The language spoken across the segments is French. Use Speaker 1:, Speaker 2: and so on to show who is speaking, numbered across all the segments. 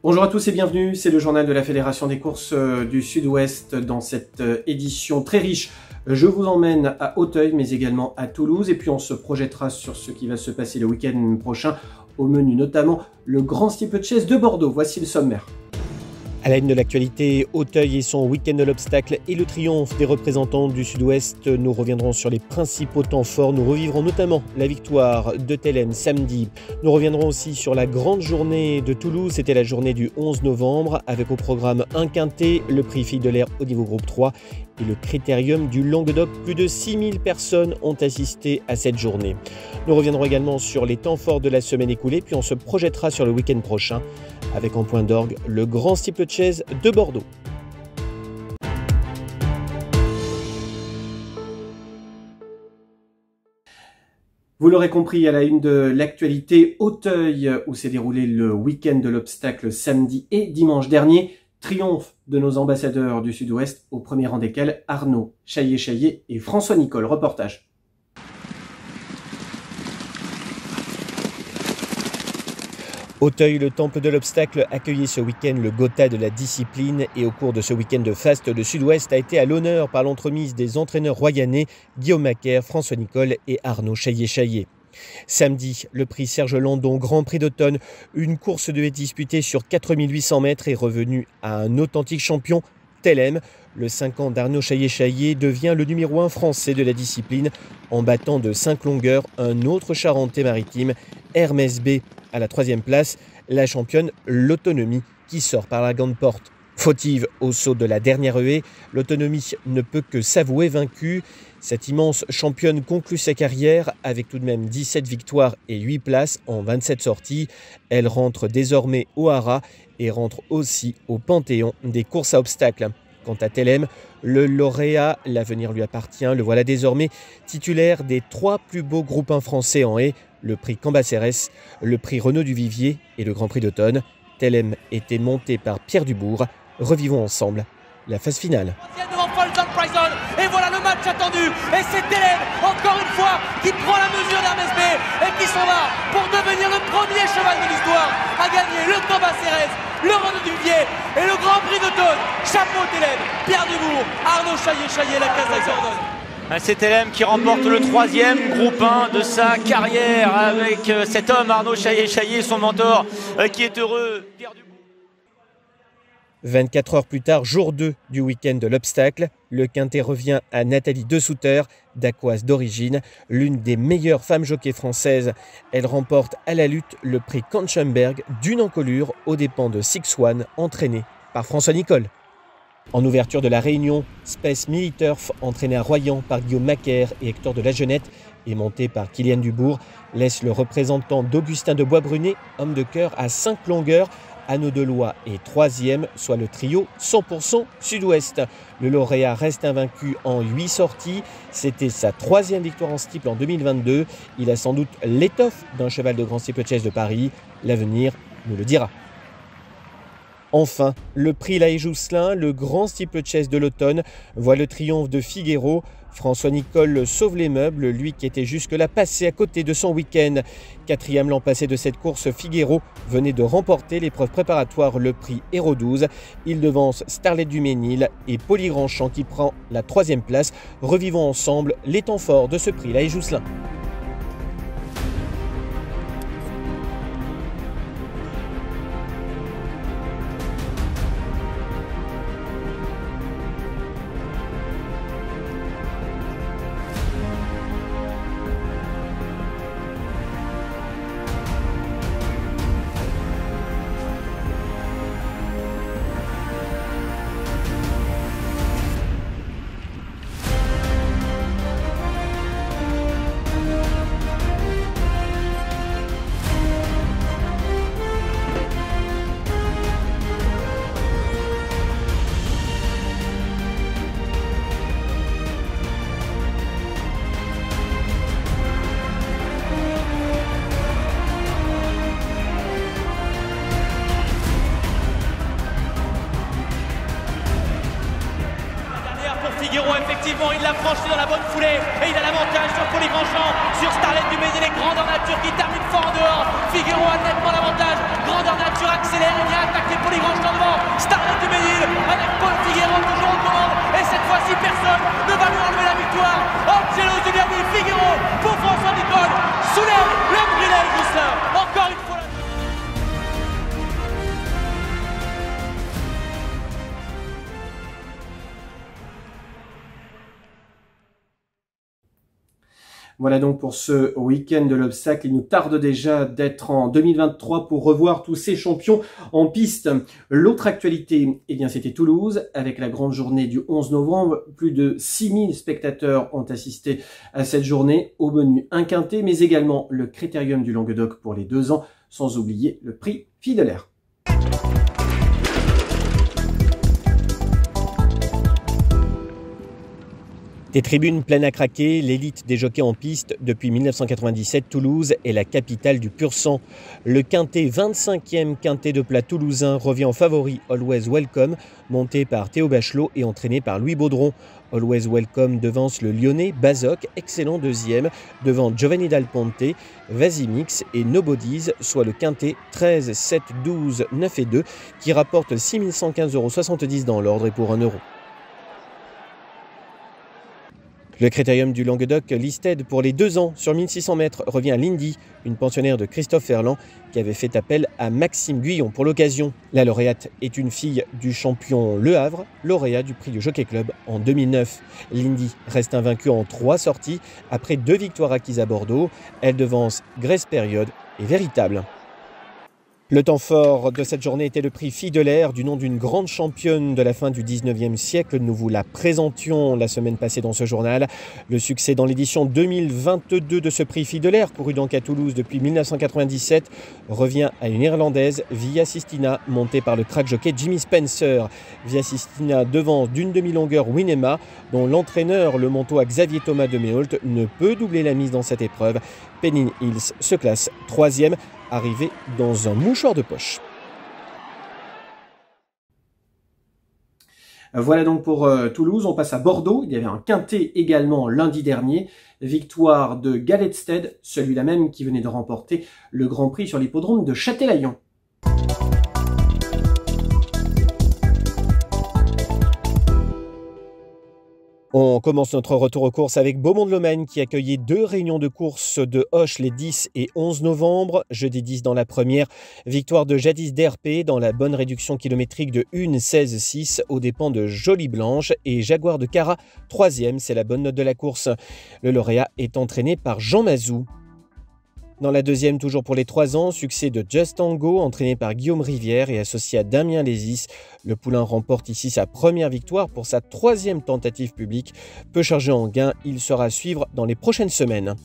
Speaker 1: Bonjour à tous et bienvenue, c'est le journal de la Fédération des courses du Sud-Ouest. Dans cette édition très riche, je vous emmène à Auteuil mais également à Toulouse et puis on se projettera sur ce qui va se passer le week-end prochain, au menu notamment le Grand Steeplechase de Bordeaux. Voici le sommaire. À la une de l'actualité, Auteuil et son week-end de l'obstacle et le triomphe des représentants du Sud-Ouest. Nous reviendrons sur les principaux temps forts. Nous revivrons notamment la victoire de Tellem samedi. Nous reviendrons aussi sur la grande journée de Toulouse. C'était la journée du 11 novembre avec au programme un quintet, le prix Fille de l'Air au niveau groupe 3 et le critérium du Languedoc. Plus de 6000 personnes ont assisté à cette journée. Nous reviendrons également sur les temps forts de la semaine écoulée, puis on se projettera sur le week-end prochain avec en point d'orgue le Grand Steeplechase de Bordeaux. Vous l'aurez compris, à la une de l'actualité, Auteuil, où s'est déroulé le week-end de l'obstacle samedi et dimanche dernier. Triomphe de nos ambassadeurs du Sud-Ouest, au premier rang desquels Arnaud Chaillet-Chaillet et François Nicole. Reportage. Auteuil, le temple de l'obstacle, accueillait ce week-end le Gotha de la discipline et au cours de ce week-end de faste, le Sud-Ouest a été à l'honneur par l'entremise des entraîneurs royanais Guillaume Macaire, François Nicole et Arnaud Chaillet-Chaillet. Samedi, le prix Serge Landon, Grand Prix d'automne, une course de haie disputée sur 4800 mètres est revenue à un authentique champion, Tellem. Le 5 ans d'Arnaud Chaillet-Chaillet devient le numéro 1 français de la discipline en battant de 5 longueurs un autre Charentais maritime, Hermès B, à la 3e place, la championne L'Autonomie qui sort par la grande porte. Fautive au saut de la dernière haie, L'Autonomie ne peut que s'avouer vaincue. Cette immense championne conclut sa carrière avec tout de même 17 victoires et 8 places en 27 sorties. Elle rentre désormais au haras et rentre aussi au panthéon des courses à obstacles. Quant à Tellem, le lauréat, l'avenir lui appartient, le voilà désormais titulaire des 3 plus beaux groupes 1 français en haie, le prix Cambacérès, le prix Renaud Duvivier et le Grand Prix d'automne. Tellem était monté par Pierre Dubourg. Revivons ensemble la phase finale.
Speaker 2: Et voilà le match attendu. Et c'est Tellem, encore une fois, qui prend la mesure d'Hermès B et qui s'en va pour devenir le premier cheval de l'histoire à gagner le Cambacérès, le Renaud Duvivier et le Grand Prix d'automne. Chapeau Tellem, Pierre Dubourg, Arnaud Chaillet-Chaillet, la case d'Ordonne.
Speaker 3: C'est Tellem qui remporte le 3e groupe 1 de sa carrière avec cet homme Arnaud Chaillet-Chaillet, son mentor qui est heureux, Pierre Dubourg.
Speaker 1: 24 heures plus tard, jour 2 du week-end de l'obstacle, le quintet revient à Nathalie Dessouter, dacquoise d'origine, l'une des meilleures femmes jockeys françaises. Elle remporte à la lutte le prix Kanchenberg d'une encolure aux dépens de Six One, entraîné par François Nicole. En ouverture de la réunion, Space Mini-Turf, entraîné à Royan par Guillaume Macaire et Hector de la Jeunette et monté par Kylian Dubourg, laisse le représentant d'Augustin de Bois-Brunet, homme de cœur à 5 longueurs. Anneau de Lois est 3e, soit le trio 100% Sud-Ouest. Le lauréat reste invaincu en 8 sorties. C'était sa 3e victoire en steeple en 2022. Il a sans doute l'étoffe d'un cheval de Grand Steeplechase de Paris. L'avenir nous le dira. Enfin, le prix Lahaye-Jousselin, le Grand Steeplechase de l'automne, voit le triomphe de Figueiro. François Nicole sauve les meubles, lui qui était jusque-là passé à côté de son week-end. 4e l'an passé de cette course, Figueiro venait de remporter l'épreuve préparatoire, le prix Héros 12. Il devance Starlet du Ménil et Poly Grandchamp qui prend la 3e place. Revivons ensemble les temps forts de ce prix Lahaye-Jousselin.
Speaker 2: Figueroa, effectivement, il l'a franchi dans la bonne foulée et il a l'avantage sur Poli Grandchamp, sur Starlet du Ménil et Grandeur Nature qui termine fort en dehors. Figueroa a nettement l'avantage. Grandeur Nature accélère et vient attaquer Poli Grandchamp devant. Starlet du Ménil avec Paul Figueroa toujours en commande et cette fois-ci personne ne va lui enlever la victoire. Angelo Giuliani, Figueroa pour François Nicole soulève le Brillet Gosselin. Encore une fois.
Speaker 1: Voilà donc pour ce week-end de l'obstacle. Il nous tarde déjà d'être en 2023 pour revoir tous ces champions en piste. L'autre actualité, eh bien, c'était Toulouse avec la grande journée du 11 novembre. Plus de 6000 spectateurs ont assisté à cette journée. Au menu un quintet, mais également le Critérium du Languedoc pour les 2 ans, sans oublier le prix Fille de l'Air. Des tribunes pleines à craquer, l'élite des jockeys en piste. Depuis 1997, Toulouse est la capitale du pur sang. Le quintet 25e quintet de plat toulousain revient en favori Always Welcome, monté par Théo Bachelot et entraîné par Louis Baudron. Always Welcome devance le Lyonnais Bazoc, excellent deuxième, devant Giovanni Dal Ponte, Vasimix et Nobodies, soit le quintet 13, 7, 12, 9 et 2, qui rapporte 6115,70 € dans l'ordre et pour 1 €. Le Critérium du Languedoc listed pour les 2 ans sur 1600 mètres revient à Lindy, une pensionnaire de Christophe Ferland qui avait fait appel à Maxime Guyon pour l'occasion. La lauréate est une fille du champion Le Havre, lauréat du prix du Jockey Club en 2009. Lindy reste invaincue en 3 sorties après 2 victoires acquises à Bordeaux. Elle devance Grace Période et Véritable. Le temps fort de cette journée était le prix Fille de l'Air, du nom d'une grande championne de la fin du 19e siècle. Nous vous la présentions la semaine passée dans ce journal. Le succès dans l'édition 2022 de ce prix Fille de l'Air, couru donc à Toulouse depuis 1997, revient à une Irlandaise, Via Sistina, montée par le crack jockey Jimmy Spencer. Via Sistina devance d'une demi-longueur Winema, dont l'entraîneur, le Montois Xavier Thomas de Méholt, ne peut doubler la mise dans cette épreuve. Pennine Hills se classe 3e, arrivé dans un mouchoir de poche. Voilà donc pour Toulouse. On passe à Bordeaux. Il y avait un quintet également lundi dernier. Victoire de Galetsted, celui-là même qui venait de remporter le Grand Prix sur l'hippodrome de Châtelaillon. On commence notre retour aux courses avec Beaumont-de-Lomagne qui accueillait 2 réunions de course de Hoche les 10 et 11 novembre. Jeudi 10 dans la première, victoire de Jadis DRP dans la bonne réduction kilométrique de 1,16,6 aux dépens de Jolie Blanche et Jaguar de Cara, 3e, c'est la bonne note de la course. Le lauréat est entraîné par Jean Mazou. Dans la deuxième, toujours pour les 3 ans, succès de Just Tango, entraîné par Guillaume Rivière et associé à Damien Lézis. Le poulain remporte ici sa première victoire pour sa 3e tentative publique. Peu chargé en gain, il sera à suivre dans les prochaines semaines.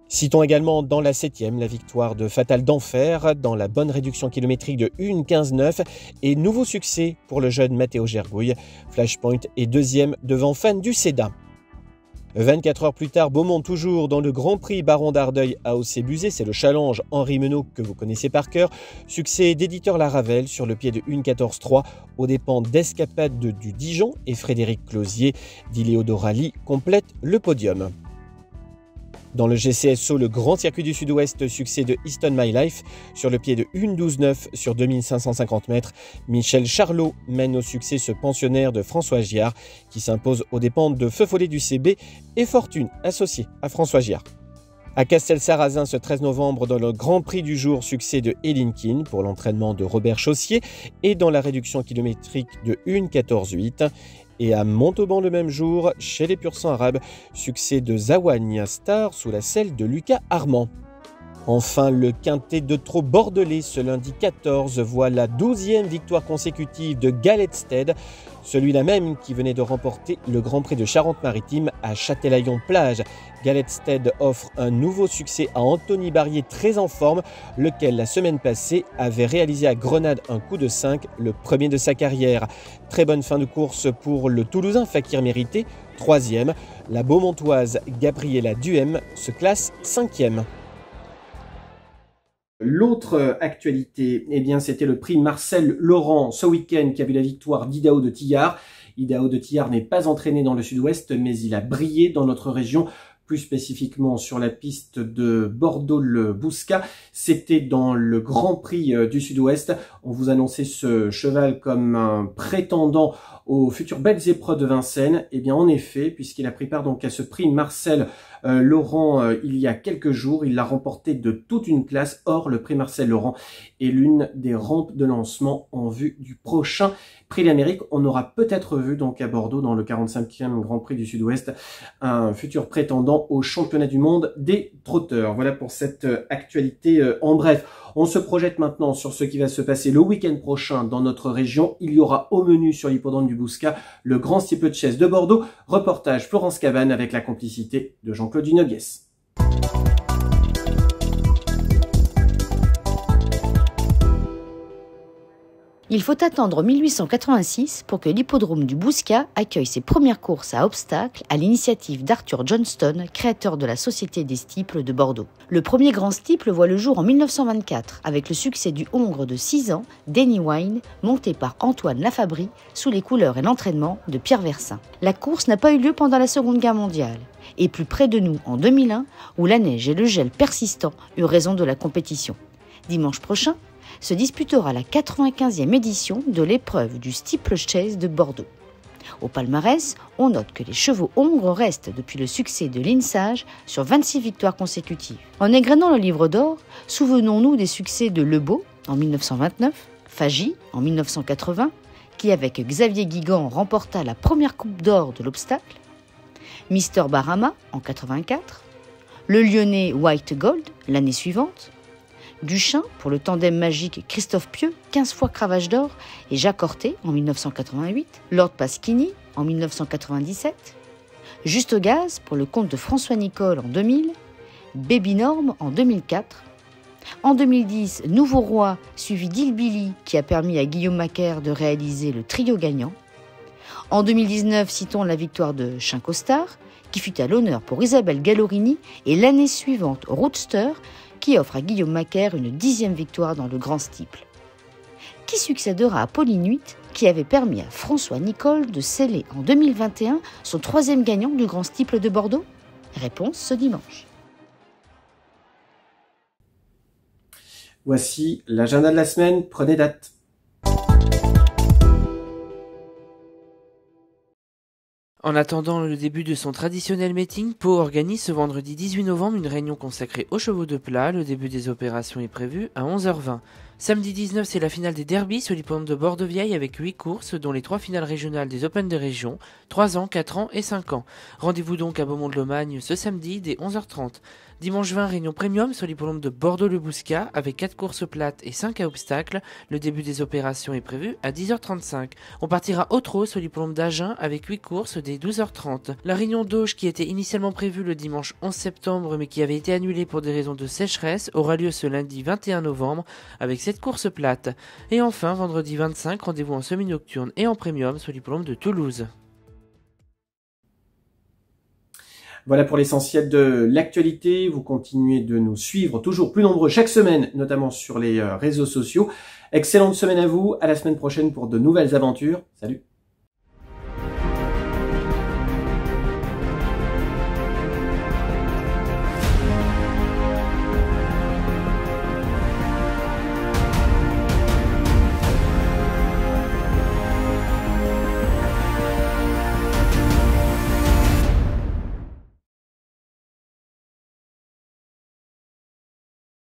Speaker 1: Citons également dans la 7e la victoire de Fatal d'Enfer dans la bonne réduction kilométrique de 1,15,9 et nouveau succès pour le jeune Mathéo Gergouille. Flashpoint est 2e devant Fan du Seda. 24 heures plus tard, Beaumont toujours dans le Grand Prix Baron d'Ardeuil à Aussé-Buzet, c'est le challenge Henri Menot que vous connaissez par cœur. Succès d'éditeur Laravel sur le pied de 1,14,3 aux dépens d'Escapade du Dijon et Frédéric Closier. Diléodorali complète le podium. Dans le GCSO, le Grand Circuit du Sud-Ouest, succès de Easton My Life sur le pied de 1,12,9 sur 2550 mètres. Michel Charlot mène au succès ce pensionnaire de François Giard qui s'impose aux dépens de Feu Follet du CB et Fortune associé à François Giard. À Castel-Sarrazin ce 13 novembre dans le Grand Prix du jour, succès de Elinkin pour l'entraînement de Robert Chaussier et dans la réduction kilométrique de 1,14,8. Et à Montauban le même jour, chez les pur sang arabes, succès de Zawanya Star sous la selle de Lucas Armand. Enfin, le quintet de trot bordelais ce lundi 14 voit la 12e victoire consécutive de Galetsted, celui-là même qui venait de remporter le Grand Prix de Charente-Maritime à Châtelaillon-Plage. Galetsted offre un nouveau succès à Anthony Barrier très en forme, lequel la semaine passée avait réalisé à Grenade un coup de 5, le premier de sa carrière. Très bonne fin de course pour le Toulousain Fakir Mérité, 3e. La Beaumontoise Gabriela Duhem se classe 5e. L'autre actualité, eh bien, c'était le prix Marcel Laurent ce week-end qui a vu la victoire d'Idaho de Tillard. Idaho de Tillard n'est pas entraîné dans le sud-ouest, mais il a brillé dans notre région, plus spécifiquement sur la piste de Bordeaux-le-Bouscat. C'était dans le Grand Prix du Sud-Ouest. On vous annonçait ce cheval comme un prétendant aux futures belles épreuves de Vincennes. Eh bien, en effet, puisqu'il a pris part donc à ce prix Marcel Laurent il y a quelques jours, il l'a remporté de toute une classe. Or, le prix Marcel Laurent est l'une des rampes de lancement en vue du prochain Prix d'Amérique. On aura peut-être vu donc à Bordeaux, dans le 45e Grand Prix du Sud-Ouest, un futur prétendant au championnat du monde des trotteurs. Voilà pour cette actualité en bref. On se projette maintenant sur ce qui va se passer le week-end prochain dans notre région. Il y aura au menu sur l'hippodrome du Bouscat le Grand Steeplechase de Bordeaux. Reportage Florence Cabane avec la complicité de Jean-Claude Dunoguès.
Speaker 4: Il faut attendre 1886 pour que l'hippodrome du Bouscat accueille ses premières courses à obstacles à l'initiative d'Arthur Johnston, créateur de la Société des Steeples de Bordeaux. Le premier grand steeple voit le jour en 1924 avec le succès du hongre de 6 ans, Denny Wine, monté par Antoine Lafabrie sous les couleurs et l'entraînement de Pierre Versin. La course n'a pas eu lieu pendant la Seconde Guerre mondiale et plus près de nous en 2001 où la neige et le gel persistant eurent raison de la compétition. Dimanche prochain, se disputera la 95e édition de l'épreuve du Steeplechase de Bordeaux. Au palmarès, on note que les chevaux hongres restent depuis le succès de l'Insage sur 26 victoires consécutives. En égrenant le livre d'or, souvenons-nous des succès de Lebeau en 1929, Fagy en 1980, qui avec Xavier Guigan remporta la première coupe d'or de l'obstacle, Mister Barama en 84, le Lyonnais White Gold l'année suivante, Duchin pour le tandem magique Christophe Pieux, 15 fois Cravache d'or, et Jacques Hortet en 1988, Lord Pasquini en 1997, Juste Gaz pour le comte de François Nicole en 2000, Baby Norm en 2004, en 2010, Nouveau Roi suivi d'Ilbilly qui a permis à Guillaume Macaire de réaliser le trio gagnant. En 2019, citons la victoire de Chincostar qui fut à l'honneur pour Isabelle Gallorini et l'année suivante Roadster qui offre à Guillaume Macaire une 10e victoire dans le Grand Steeple. Qui succédera à Pauline Huit, qui avait permis à François Nicole de sceller en 2021 son 3e gagnant du Grand Steeple de Bordeaux? Réponse ce dimanche.
Speaker 1: Voici l'agenda de la semaine, prenez date.
Speaker 5: En attendant le début de son traditionnel meeting, Pau organise ce vendredi 18 novembre une réunion consacrée aux chevaux de plat. Le début des opérations est prévu à 11h20. Samedi 19, c'est la finale des derbies sur l'hippodrome de Bordeaux-Vieille avec 8 courses, dont les 3 finales régionales des Open de région, 3 ans, 4 ans et 5 ans. Rendez-vous donc à Beaumont-de-Lomagne ce samedi dès 11h30. Dimanche 20, réunion premium sur l'hippodrome de Bordeaux-le-Bouscat avec 4 courses plates et 5 à obstacles. Le début des opérations est prévu à 10h35. On partira au trot sur l'hippodrome d'Agen avec 8 courses dès 12h30. La réunion d'Auge qui était initialement prévue le dimanche 11 septembre mais qui avait été annulée pour des raisons de sécheresse aura lieu ce lundi 21 novembre avec 7 courses plates. Et enfin, vendredi 25, rendez-vous en semi-nocturne et en premium sur l'hippodrome de Toulouse.
Speaker 1: Voilà pour l'essentiel de l'actualité. Vous continuez de nous suivre toujours plus nombreux chaque semaine, notamment sur les réseaux sociaux. Excellente semaine à vous. À la semaine prochaine pour de nouvelles aventures. Salut!